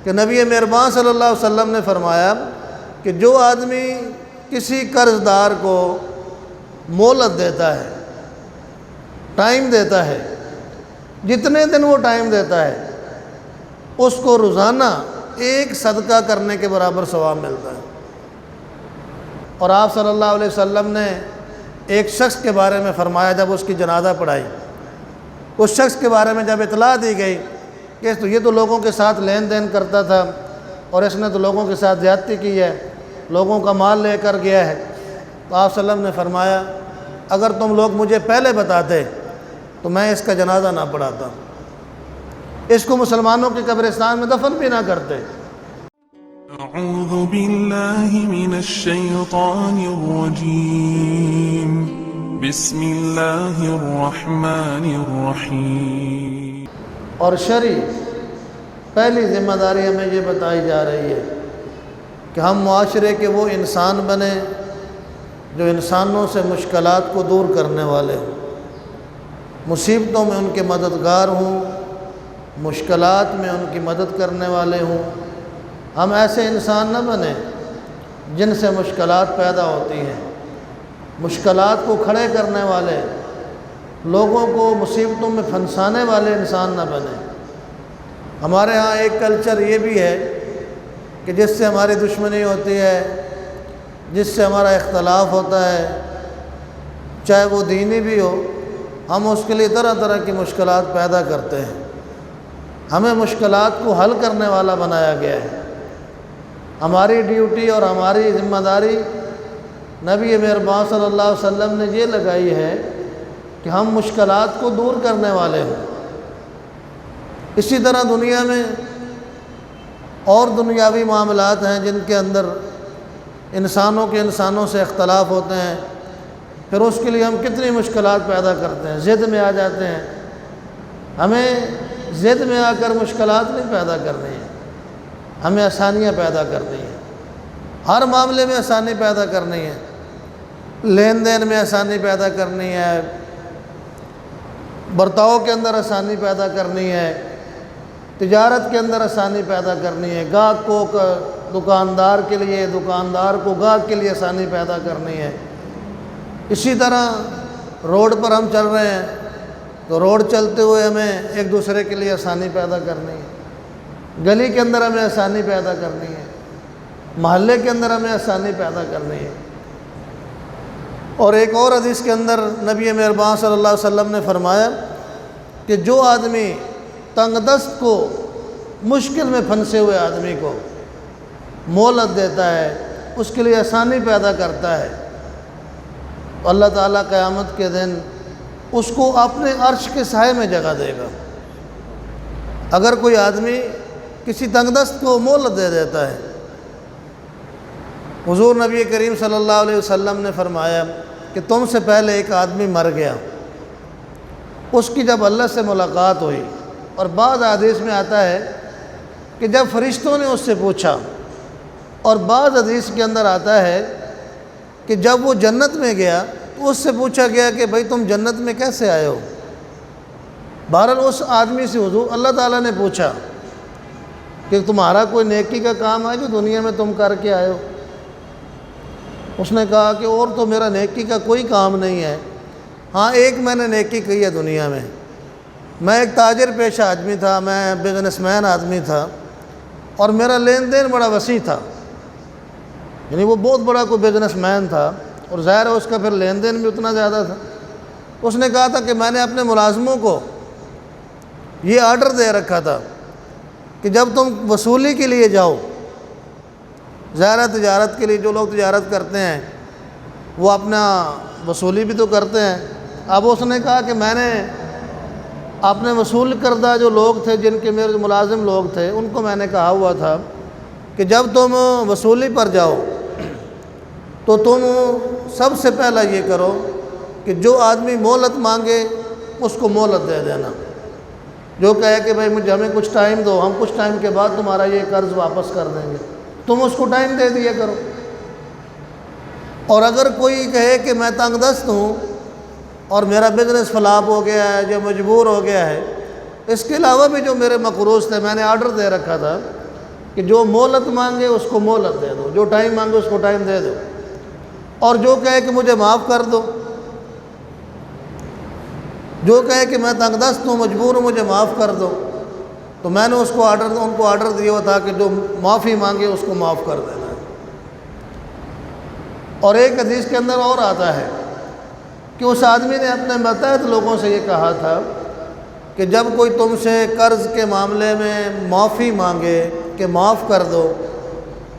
کہ نبی مہربان صلی اللہ علیہ وسلم نے فرمایا کہ جو آدمی کسی قرض دار کو مہلت دیتا ہے، ٹائم دیتا ہے، جتنے دن وہ ٹائم دیتا ہے اس کو روزانہ ایک صدقہ کرنے کے برابر ثواب ملتا ہے۔ اور آپ صلی اللہ علیہ وسلم نے ایک شخص کے بارے میں فرمایا جب اس کی جنازہ پڑھائی، اس شخص کے بارے میں جب اطلاع دی گئی کہ یہ تو لوگوں کے ساتھ لین دین کرتا تھا اور اس نے تو لوگوں کے ساتھ زیادتی کی ہے، لوگوں کا مال لے کر گیا ہے، تو آپ صلی اللہ علیہ وسلم نے فرمایا اگر تم لوگ مجھے پہلے بتاتے تو میں اس کا جنازہ نہ پڑھاتا، اس کو مسلمانوں کے قبرستان میں دفن بھی نہ کرتے۔ اعوذ باللہ من الشیطان الرجیم، بسم اللہ الرحمن الرحیم۔ اور شرعی پہلی ذمہ داری ہمیں یہ بتائی جا رہی ہے کہ ہم معاشرے کے وہ انسان بنیں جو انسانوں سے مشکلات کو دور کرنے والے ہوں، مصیبتوں میں ان کے مددگار ہوں، مشکلات میں ان کی مدد کرنے والے ہوں۔ ہم ایسے انسان نہ بنیں جن سے مشکلات پیدا ہوتی ہیں، مشکلات کو کھڑے کرنے والے، لوگوں کو مصیبتوں میں پھنسانے والے انسان نہ بنیں۔ ہمارے ہاں ایک کلچر یہ بھی ہے کہ جس سے ہماری دشمنی ہوتی ہے، جس سے ہمارا اختلاف ہوتا ہے، چاہے وہ دینی بھی ہو، ہم اس کے لیے طرح طرح کی مشکلات پیدا کرتے ہیں۔ ہمیں مشکلات کو حل کرنے والا بنایا گیا ہے۔ ہماری ڈیوٹی اور ہماری ذمہ داری نبی مہربان صلی اللہ علیہ وسلم نے یہ لگائی ہے کہ ہم مشکلات کو دور کرنے والے ہوں۔ اسی طرح دنیا میں اور دنیاوی معاملات ہیں جن کے اندر انسانوں کے انسانوں سے اختلاف ہوتے ہیں، پھر اس کے لیے ہم کتنی مشکلات پیدا کرتے ہیں، ضد میں آ جاتے ہیں۔ ہمیں ضد میں آ کر مشکلات نہیں پیدا کرنی ہے، ہمیں آسانیاں پیدا کرنی ہیں، ہر معاملے میں آسانی پیدا کرنی ہے، لین دین میں آسانی پیدا کرنی ہے، برتاؤ کے اندر آسانی پیدا کرنی ہے، تجارت کے اندر آسانی پیدا کرنی ہے، گاہک کو دکاندار کے لیے، دکاندار کو گاہک کے لیے آسانی پیدا کرنی ہے۔ اسی طرح روڈ پر ہم چل رہے ہیں تو روڈ چلتے ہوئے ہمیں ایک دوسرے کے لیے آسانی پیدا کرنی ہے، گلی کے اندر ہمیں آسانی پیدا کرنی ہے، محلے کے اندر ہمیں آسانی پیدا کرنی ہے۔ اور ایک اور حدیث کے اندر نبی مہربان صلی اللہ علیہ وسلم نے فرمایا کہ جو آدمی تنگ دست کو، مشکل میں پھنسے ہوئے آدمی کو مہلت دیتا ہے، اس کے لیے آسانی پیدا کرتا ہے، تو اللہ تعالیٰ قیامت کے دن اس کو اپنے عرش کے سائے میں جگہ دے گا۔ اگر کوئی آدمی کسی تنگ دست کو مہلت دے دیتا ہے، حضور نبی کریم صلی اللہ علیہ وسلم نے فرمایا کہ تم سے پہلے ایک آدمی مر گیا، اس کی جب اللہ سے ملاقات ہوئی، اور بعض حدیث میں آتا ہے کہ جب فرشتوں نے اس سے پوچھا، اور بعض حدیث کے اندر آتا ہے کہ جب وہ جنت میں گیا تو اس سے پوچھا گیا کہ بھئی تم جنت میں کیسے آئے ہو۔ بہرحال اس آدمی سے حضور اللہ تعالیٰ نے پوچھا کہ تمہارا کوئی نیکی کا کام ہے جو دنیا میں تم کر کے آئے ہو؟ اس نے کہا کہ اور تو میرا نیکی کا کوئی کام نہیں ہے، ہاں ایک میں نے نیکی کی ہے دنیا میں، میں ایک تاجر پیشہ آدمی تھا، میں بزنس مین آدمی تھا، اور میرا لین دین بڑا وسیع تھا، یعنی وہ بہت بڑا کوئی بزنس مین تھا، اور ظاہر ہے اس کا پھر لین دین بھی اتنا زیادہ تھا۔ اس نے کہا تھا کہ میں نے اپنے ملازموں کو یہ آرڈر دے رکھا تھا کہ جب تم وصولی کے لیے جاؤ، ظاہر ہے تجارت کے لیے جو لوگ تجارت کرتے ہیں وہ اپنا وصولی بھی تو کرتے ہیں۔ اب اس نے کہا کہ میں نے اپنے وصول کردہ جو لوگ تھے، جن کے میرے ملازم لوگ تھے، ان کو میں نے کہا ہوا تھا کہ جب تم وصولی پر جاؤ تو تم سب سے پہلا یہ کرو کہ جو آدمی مہلت مانگے اس کو مہلت دے دینا، جو کہے کہ بھائی ہمیں کچھ ٹائم دو، ہم کچھ ٹائم کے بعد تمہارا یہ قرض واپس کر دیں گے، تم اس کو ٹائم دے دیا کرو۔ اور اگر کوئی کہے کہ میں تنگ دست ہوں اور میرا بزنس فلاپ ہو گیا ہے، جو مجبور ہو گیا ہے، اس کے علاوہ بھی جو میرے مقروض تھے، میں نے آرڈر دے رکھا تھا کہ جو مہلت مانگے اس کو مہلت دے دو، جو ٹائم مانگے اس کو ٹائم دے دو، اور جو کہے کہ مجھے معاف کر دو، جو کہے کہ میں تنگ دست ہوں، مجبور ہوں، مجھے معاف کر دو، تو میں نے ان کو آرڈر دیا ہوا تھا کہ جو معافی مانگے اس کو معاف کر دینا ہے۔ اور ایک حدیث کے اندر اور آتا ہے کہ اس آدمی نے اپنے متحد لوگوں سے یہ کہا تھا کہ جب کوئی تم سے قرض کے معاملے میں معافی مانگے کہ معاف کر دو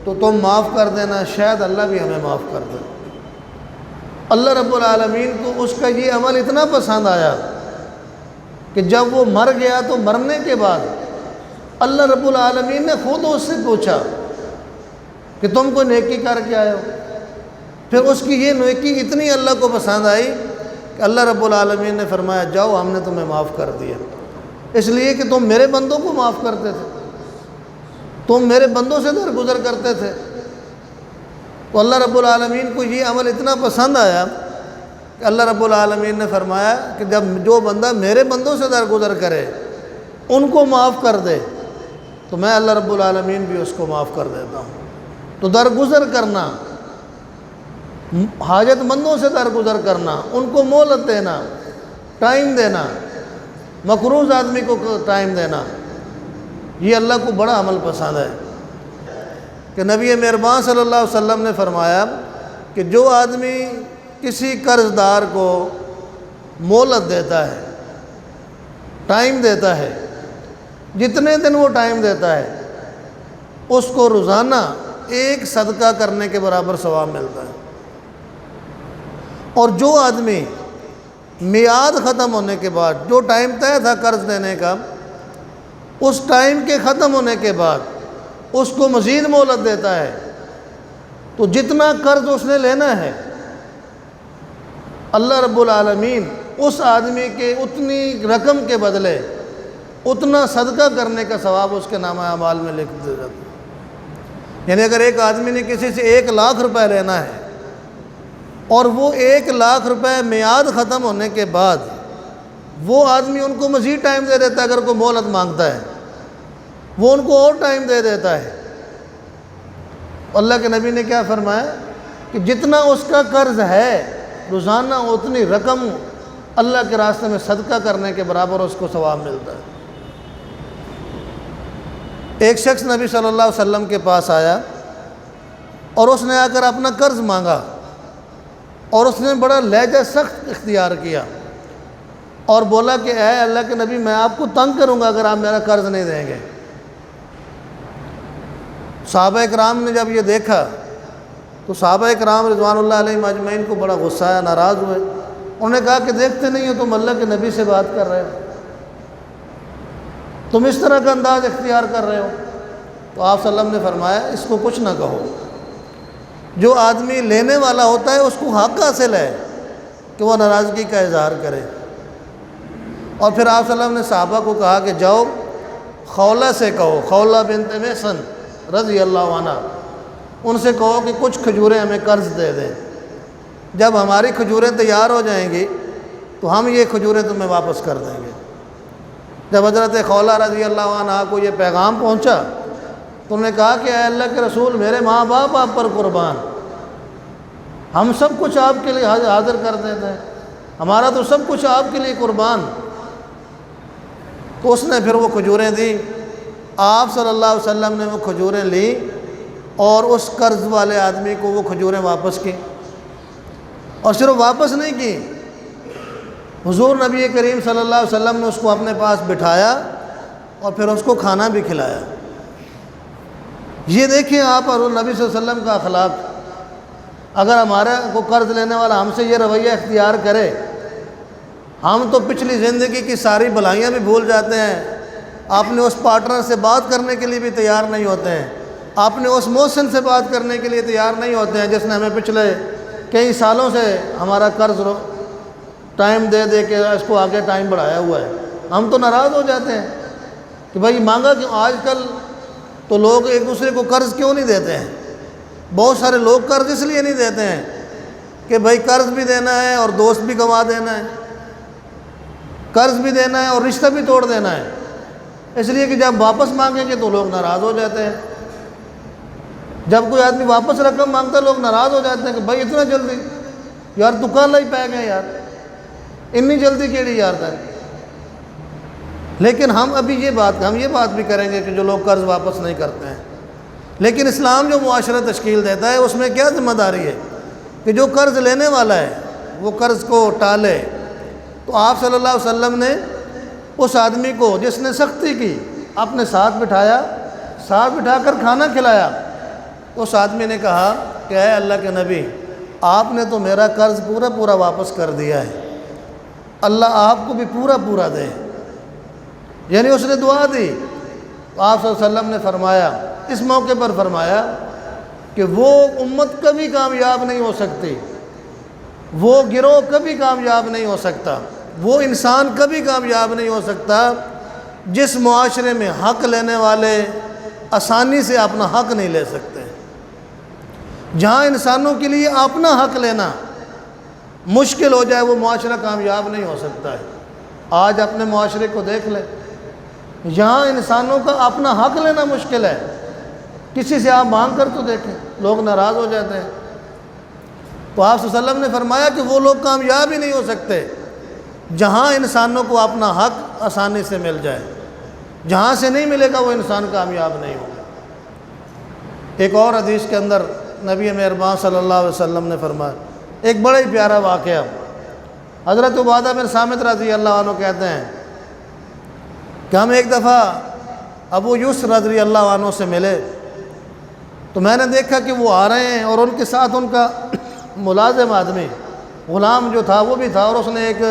تو تم معاف کر دینا، شاید اللہ بھی ہمیں معاف کر دے۔ اللہ رب العالمین کو اس کا یہ عمل اتنا پسند آیا کہ جب وہ مر گیا تو مرنے کے بعد اللہ رب العالمین نے خود اس سے پوچھا کہ تم کو نیکی کر کے آئے ہو۔ پھر اس کی یہ نیکی اتنی اللہ کو پسند آئی کہ اللہ رب العالمین نے فرمایا جاؤ ہم نے تمہیں معاف کر دیا، اس لیے کہ تم میرے بندوں کو معاف کرتے تھے، تم میرے بندوں سے درگزر کرتے تھے۔ تو اللہ رب العالمین کو یہ عمل اتنا پسند آیا کہ اللہ رب العالمین نے فرمایا کہ جب جو بندہ میرے بندوں سے درگزر کرے ان کو معاف کر دے تو میں اللہ رب العالمین بھی اس کو معاف کر دیتا ہوں۔ تو درگزر کرنا، حاجت مندوں سے درگزر کرنا، ان کو مہلت دینا، ٹائم دینا، مقروض آدمی کو ٹائم دینا، یہ اللہ کو بڑا عمل پسند ہے۔ کہ نبی مہربان صلی اللہ علیہ وسلم نے فرمایا کہ جو آدمی کسی قرض دار کو مہلت دیتا ہے، ٹائم دیتا ہے، جتنے دن وہ ٹائم دیتا ہے اس کو روزانہ ایک صدقہ کرنے کے برابر ثواب ملتا ہے۔ اور جو آدمی میعاد ختم ہونے کے بعد، جو ٹائم طے تھا قرض دینے کا، اس ٹائم کے ختم ہونے کے بعد اس کو مزید مہلت دیتا ہے تو جتنا قرض اس نے لینا ہے اللہ رب العالمین اس آدمی کے اتنی رقم کے بدلے اتنا صدقہ کرنے کا ثواب اس کے نامہ اعمال میں لکھ دیا جاتا ہے۔ یعنی اگر ایک آدمی نے کسی سے 1,00,000 روپے لینا ہے اور وہ 1,00,000 روپے میعاد ختم ہونے کے بعد وہ آدمی ان کو مزید ٹائم دے دیتا ہے، اگر کوئی مہلت مانگتا ہے وہ ان کو اور ٹائم دے دیتا ہے۔ اللہ کے نبی نے کیا فرمایا کہ جتنا اس کا قرض ہے روزانہ اتنی رقم اللہ کے راستے میں صدقہ کرنے کے برابر اس کو ثواب ملتا ہے۔ ایک شخص نبی صلی اللہ علیہ وسلم کے پاس آیا اور اس نے آ کر اپنا قرض مانگا اور اس نے بڑا لہجہ سخت اختیار کیا اور بولا کہ اے اللہ کے نبی میں آپ کو تنگ کروں گا اگر آپ میرا قرض نہیں دیں گے۔ صحابہ اکرام نے جب یہ دیکھا تو صحابہ اکرام رضوان اللہ علیہم اجمعین کو بڑا غصہ آیا، ناراض ہوئے۔ انہوں نے کہا کہ دیکھتے نہیں ہو تم اللہ کے نبی سے بات کر رہے ہو، تم اس طرح کا انداز اختیار کر رہے ہو۔ تو آپ صلی اللہ علیہ وسلم نے فرمایا اس کو کچھ نہ کہو، جو آدمی لینے والا ہوتا ہے اس کو حق حاصل ہے کہ وہ ناراضگی کا اظہار کرے۔ اور پھر آپ صلی اللہ علیہ وسلم نے صحابہ کو کہا کہ جاؤ خولہ سے کہو، خولہ بنت محصن رضی اللہ عنہ، ان سے کہو کہ کچھ کھجوریں ہمیں قرض دے دیں، جب ہماری کھجوریں تیار ہو جائیں گی تو ہم یہ کھجوریں تمہیں واپس کر دیں گے۔ جب حضرت خولہ رضی اللہ عنہ کو یہ پیغام پہنچا تو انہوں نے کہا کہ اے اللہ کے رسول میرے ماں باپ آپ پر قربان، ہم سب کچھ آپ کے لیے حاضر کر دیتے ہیں، ہمارا تو سب کچھ آپ کے لیے قربان۔ تو اس نے پھر وہ کھجوریں دیں، آپ صلی اللہ علیہ وسلم نے وہ کھجوریں لیں اور اس قرض والے آدمی کو وہ کھجوریں واپس کی، اور صرف واپس نہیں کی، حضور نبی کریم صلی اللہ علیہ وسلم نے اس کو اپنے پاس بٹھایا اور پھر اس کو کھانا بھی کھلایا۔ یہ دیکھیں آپ اور نبی صلی اللہ علیہ وسلم کا اخلاق۔ اگر ہمارا کو قرض لینے والا ہم سے یہ رویہ اختیار کرے، ہم تو پچھلی زندگی کی ساری بھلائیاں بھی بھول جاتے ہیں، اپنے اس پارٹنر سے بات کرنے کے لیے بھی تیار نہیں ہوتے ہیں، اپنے اس محسن سے بات کرنے کے لیے تیار نہیں ہوتے ہیں جس نے ہمیں پچھلے کئی سالوں سے ہمارا قرض ٹائم دے دے کے اس کو آگے ٹائم بڑھایا ہوا ہے۔ ہم تو ناراض ہو جاتے ہیں کہ بھائی مانگا کیوں۔ آج کل تو لوگ ایک دوسرے کو قرض کیوں نہیں دیتے ہیں؟ بہت سارے لوگ قرض اس لیے نہیں دیتے ہیں کہ بھائی قرض بھی دینا ہے اور دوست بھی گنوا دینا ہے، قرض بھی دینا ہے اور رشتہ بھی توڑ دینا ہے، اس لیے کہ جب واپس مانگیں گے تو لوگ ناراض ہو جاتے ہیں۔ جب کوئی آدمی واپس رقم مانگتا ہے لوگ ناراض ہو جاتے ہیں کہ بھائی اتنا جلدی یار دکان ہی پہ گئے یار، اتنی جلدی کیڑی یار تھا۔ لیکن ہم یہ بات بھی کریں گے کہ جو لوگ قرض واپس نہیں کرتے ہیں، لیکن اسلام جو معاشرہ تشکیل دیتا ہے اس میں کیا ذمہ داری ہے کہ جو قرض لینے والا ہے وہ قرض کو ٹالے۔ تو آپ صلی اللہ علیہ وسلم نے اس آدمی کو جس نے سختی کی اپنے ساتھ بٹھا کر کھانا کھلایا۔ اس آدمی نے کہا کہ اے اللہ کے نبی، آپ نے تو میرا قرض پورا واپس کر دیا ہے، اللہ آپ کو بھی پورا دے۔ یعنی اس نے دعا دی۔ تو آپ صلی اللہ علیہ وسلم نے فرمایا، اس موقع پر فرمایا کہ وہ امت کبھی کامیاب نہیں ہو سکتی، وہ گروہ کبھی کامیاب نہیں ہو سکتا، وہ انسان کبھی کامیاب نہیں ہو سکتا جس معاشرے میں حق لینے والے آسانی سے اپنا حق نہیں لے سکتے۔ جہاں انسانوں کے لیے اپنا حق لینا مشکل ہو جائے وہ معاشرہ کامیاب نہیں ہو سکتا ہے۔ آج اپنے معاشرے کو دیکھ لیں، یہاں انسانوں کا اپنا حق لینا مشکل ہے۔ کسی سے آپ مانگ کر تو دیکھیں، لوگ ناراض ہو جاتے ہیں۔ تو آپ صلی اللہ علیہ وسلم نے فرمایا کہ وہ لوگ کامیاب ہی نہیں ہو سکتے جہاں انسانوں کو اپنا حق آسانی سے مل جائے۔ جہاں سے نہیں ملے گا وہ انسان کامیاب نہیں ہوگا۔ ایک اور حدیث کے اندر نبی مہربان صلی اللہ علیہ وسلم نے فرمایا، ایک بڑا ہی پیارا واقعہ، حضرت عبادہ بن صامت رضی اللہ عنہ کہتے ہیں کہ ہم ایک دفعہ ابو یسر رضی اللہ عنہ سے ملے تو میں نے دیکھا کہ وہ آ رہے ہیں اور ان کے ساتھ ان کا ملازم آدمی غلام جو تھا وہ بھی تھا، اور اس نے ایک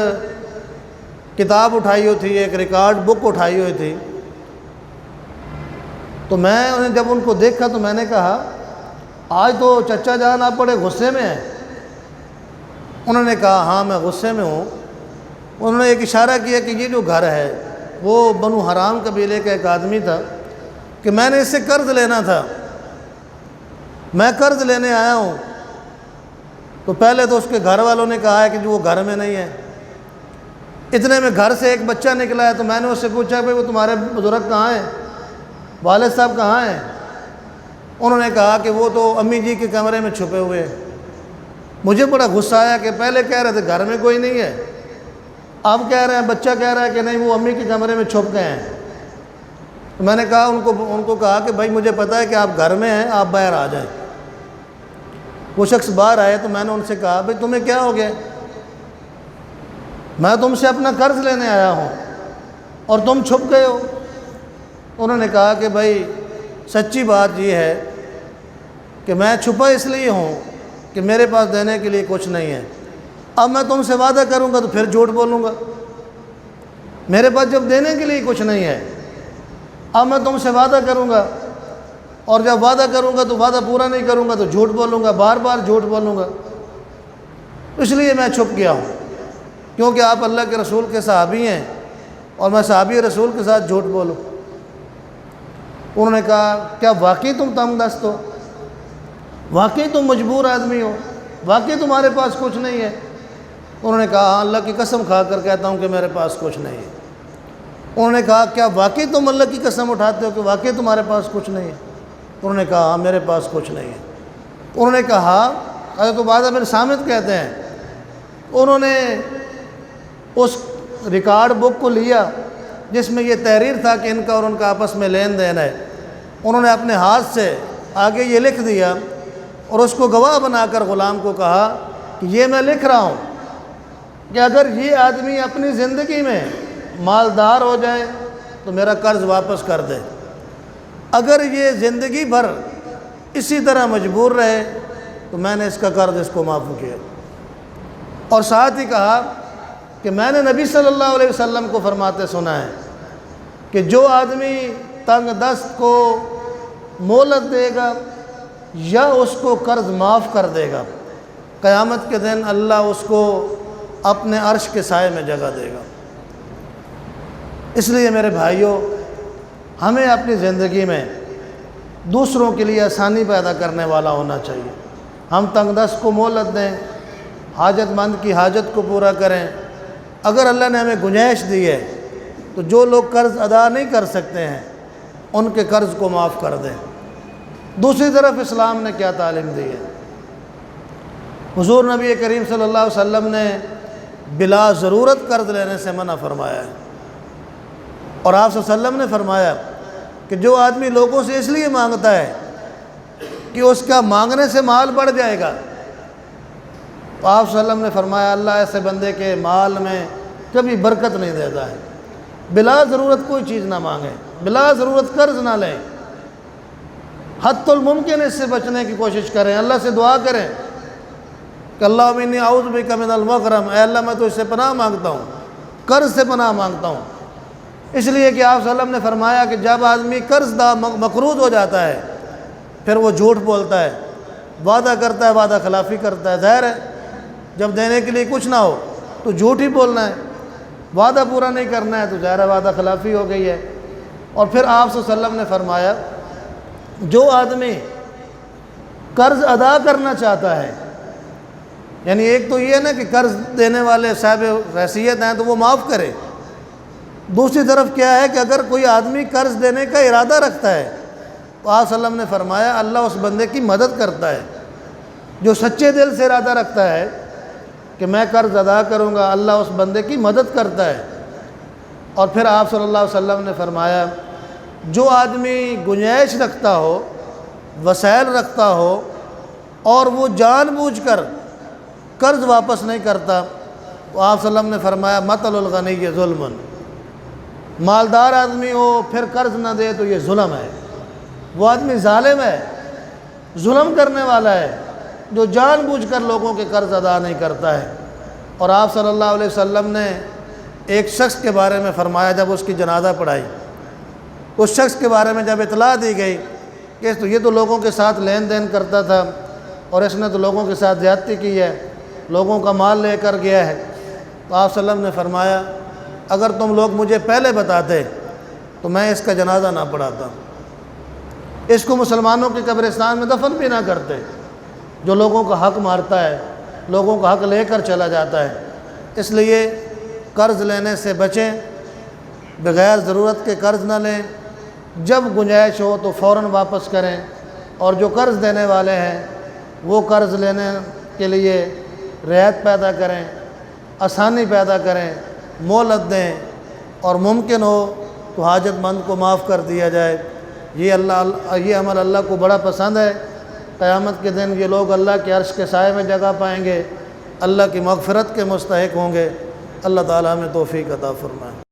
کتاب اٹھائی ہوئی تھی، ایک ریکارڈ بک اٹھائی ہوئی تھی۔ تو میں جب ان کو دیکھا تو میں نے کہا آج تو چچا جان آپ بڑے غصے میں ہیں۔ انہوں نے کہا ہاں میں غصے میں ہوں۔ انہوں نے ایک اشارہ کیا کہ یہ جو گھر ہے وہ بنو حرام قبیلے کا ایک آدمی تھا کہ میں نے اس سے قرض لینا تھا، میں قرض لینے آیا ہوں۔ تو پہلے تو اس کے گھر والوں نے کہا ہے کہ جو وہ گھر میں نہیں ہے۔ اتنے میں گھر سے ایک بچہ نکلا ہے تو میں نے اس سے پوچھا بھائی وہ تمہارے بزرگ کہاں ہیں، والد صاحب کہاں ہیں؟ انہوں نے کہا کہ وہ تو امی جی کے کمرے میں چھپے ہوئے ہیں۔ مجھے بڑا غصہ آیا کہ پہلے کہہ رہے تھے گھر میں کوئی نہیں ہے، اب کہہ رہے ہیں بچہ کہہ رہا ہے کہ نہیں وہ امی کے کمرے میں چھپ گئے ہیں۔ تو میں نے کہا ان کو کہا کہ بھائی مجھے پتہ ہے کہ آپ گھر میں ہیں، آپ باہر آ جائیں۔ وہ شخص باہر آئے تو میں نے ان سے کہا بھائی تمہیں کیا ہو گیا؟ میں تم سے اپنا قرض لینے آیا ہوں اور تم چھپ گئے ہو۔ انہوں نے کہا کہ بھائی سچی بات یہ ہے کہ میں چھپا اس لیے ہوں کہ میرے پاس دینے کے لیے کچھ نہیں ہے۔ اب میں تم سے وعدہ کروں گا تو پھر جھوٹ بولوں گا، میرے پاس جب دینے کے لیے کچھ نہیں ہے، اب میں تم سے وعدہ کروں گا اور جب وعدہ کروں گا تو وعدہ پورا نہیں کروں گا تو جھوٹ بولوں گا، بار بار جھوٹ بولوں گا، اس لیے میں چھپ گیا ہوں کیونکہ آپ اللہ کے رسول کے صحابی ہیں اور میں صحابی رسول کے ساتھ جھوٹ بولوں۔ انہوں نے کہا کیا واقعی تم تنگ دست ہو، واقعی تم مجبور آدمی ہو، واقعی تمہارے پاس کچھ نہیں ہے؟ انہوں نے کہا ہاں اللہ کی قسم کھا کر کہتا ہوں کہ میرے پاس کچھ نہیں ہے۔ انہوں نے کہا کیا واقعی تم اللہ کی قسم اٹھاتے ہو کہ واقعی تمہارے پاس کچھ نہیں ہے؟ انہوں نے کہا ہاں میرے پاس کچھ نہیں ہے۔ انہوں نے کہا حضرت عبادہ بن صامت کہتے ہیں انہوں نے اس ریکارڈ بک کو لیا جس میں یہ تحریر تھا کہ ان کا اور ان کا آپس میں لین دین ہے، انہوں نے اپنے ہاتھ سے آگے یہ لکھ دیا اور اس کو گواہ بنا کر غلام کو کہا کہ یہ میں لکھ رہا ہوں کہ اگر یہ آدمی اپنی زندگی میں مالدار ہو جائے تو میرا قرض واپس کر دے، اگر یہ زندگی بھر اسی طرح مجبور رہے تو میں نے اس کا قرض اس کو معاف کیا۔ اور ساتھ ہی کہا کہ میں نے نبی صلی اللہ علیہ وسلم کو فرماتے سنا ہے کہ جو آدمی تنگ دست کو مہلت دے گا یا اس کو قرض معاف کر دے گا، قیامت کے دن اللہ اس کو اپنے عرش کے سائے میں جگہ دے گا۔ اس لیے میرے بھائیوں ہمیں اپنی زندگی میں دوسروں کے لیے آسانی پیدا کرنے والا ہونا چاہیے۔ ہم تنگ دست کو مہلت دیں، حاجت مند کی حاجت کو پورا کریں۔ اگر اللہ نے ہمیں گنجائش دی ہے تو جو لوگ قرض ادا نہیں کر سکتے ہیں ان کے قرض کو معاف کر دیں۔ دوسری طرف اسلام نے کیا تعلیم دی ہے؟ حضور نبی کریم صلی اللہ علیہ وسلم نے بلا ضرورت قرض لینے سے منع فرمایا ہے، اور آپ صلی اللہ علیہ وسلم نے فرمایا کہ جو آدمی لوگوں سے اس لیے مانگتا ہے کہ اس کا مانگنے سے مال بڑھ جائے گا، تو آپ صلی اللہ علیہ وسلم نے فرمایا اللہ ایسے بندے کے مال میں کبھی برکت نہیں دیتا ہے۔ بلا ضرورت کوئی چیز نہ مانگیں، بلا ضرورت قرض نہ لیں، حتی الممکن اس سے بچنے کی کوشش کریں، اللہ سے دعا کریں کہ اللہم انی اعوذ بک من المغرم، اے اللہ میں تو اس سے پناہ مانگتا ہوں، قرض سے پناہ مانگتا ہوں۔ اس لیے کہ آپ صلی اللہ علیہ وسلم نے فرمایا کہ جب آدمی قرض دا مقروض ہو جاتا ہے پھر وہ جھوٹ بولتا ہے، وعدہ کرتا ہے، وعدہ خلافی کرتا ہے۔ ظاہر ہے جب دینے کے لیے کچھ نہ ہو تو جھوٹ ہی بولنا ہے، وعدہ پورا نہیں کرنا ہے تو ظاہر ہے وعدہ خلافی ہو گئی ہے۔ اور پھر آپ صلی اللہ علیہ وسلم نے فرمایا جو آدمی قرض ادا کرنا چاہتا ہے، یعنی ایک تو یہ نا کہ قرض دینے والے صاحب حیثیت ہیں تو وہ معاف کرے، دوسری طرف کیا ہے کہ اگر کوئی آدمی قرض دینے کا ارادہ رکھتا ہے تو آپ صلی اللہ علیہ وسلم نے فرمایا اللہ اس بندے کی مدد کرتا ہے۔ جو سچے دل سے ارادہ رکھتا ہے کہ میں قرض ادا کروں گا، اللہ اس بندے کی مدد کرتا ہے۔ اور پھر آپ صلی اللہ علیہ وسلم نے فرمایا جو آدمی گنجائش رکھتا ہو، وسائل رکھتا ہو اور وہ جان بوجھ کر قرض واپس نہیں کرتا، تو آپ صلی اللہ علیہ وسلم نے فرمایا مثل الغنی ظلم، مالدار آدمی ہو پھر قرض نہ دے تو یہ ظلم ہے، وہ آدمی ظالم ہے، ظلم کرنے والا ہے جو جان بوجھ کر لوگوں کے قرض ادا نہیں کرتا ہے۔ اور آپ صلی اللہ علیہ وسلم نے ایک شخص کے بارے میں فرمایا جب اس کی جنازہ پڑھائی، اس شخص کے بارے میں جب اطلاع دی گئی کہ یہ تو لوگوں کے ساتھ لین دین کرتا تھا اور اس نے تو لوگوں کے ساتھ زیادتی کی ہے، لوگوں کا مال لے کر گیا ہے، تو آپ صلی اللہ علیہ وسلم نے فرمایا اگر تم لوگ مجھے پہلے بتاتے تو میں اس کا جنازہ نہ پڑھاتا، اس کو مسلمانوں کے قبرستان میں دفن بھی نہ کرتے۔ جو لوگوں کا حق مارتا ہے، لوگوں کا حق لے کر چلا جاتا ہے، اس لیے قرض لینے سے بچیں، بغیر ضرورت کے قرض نہ لیں، جب گنجائش ہو تو فوراً واپس کریں، اور جو قرض دینے والے ہیں وہ قرض لینے کے لیے رعایت پیدا کریں، آسانی پیدا کریں، مہلت دیں، اور ممکن ہو تو حاجت مند کو معاف کر دیا جائے۔ یہ عمل اللہ کو بڑا پسند ہے۔ قیامت کے دن یہ لوگ اللہ کے عرش کے سائے میں جگہ پائیں گے، اللہ کی مغفرت کے مستحق ہوں گے۔ اللہ تعالیٰ ہمیں توفیق عطا فرمائے۔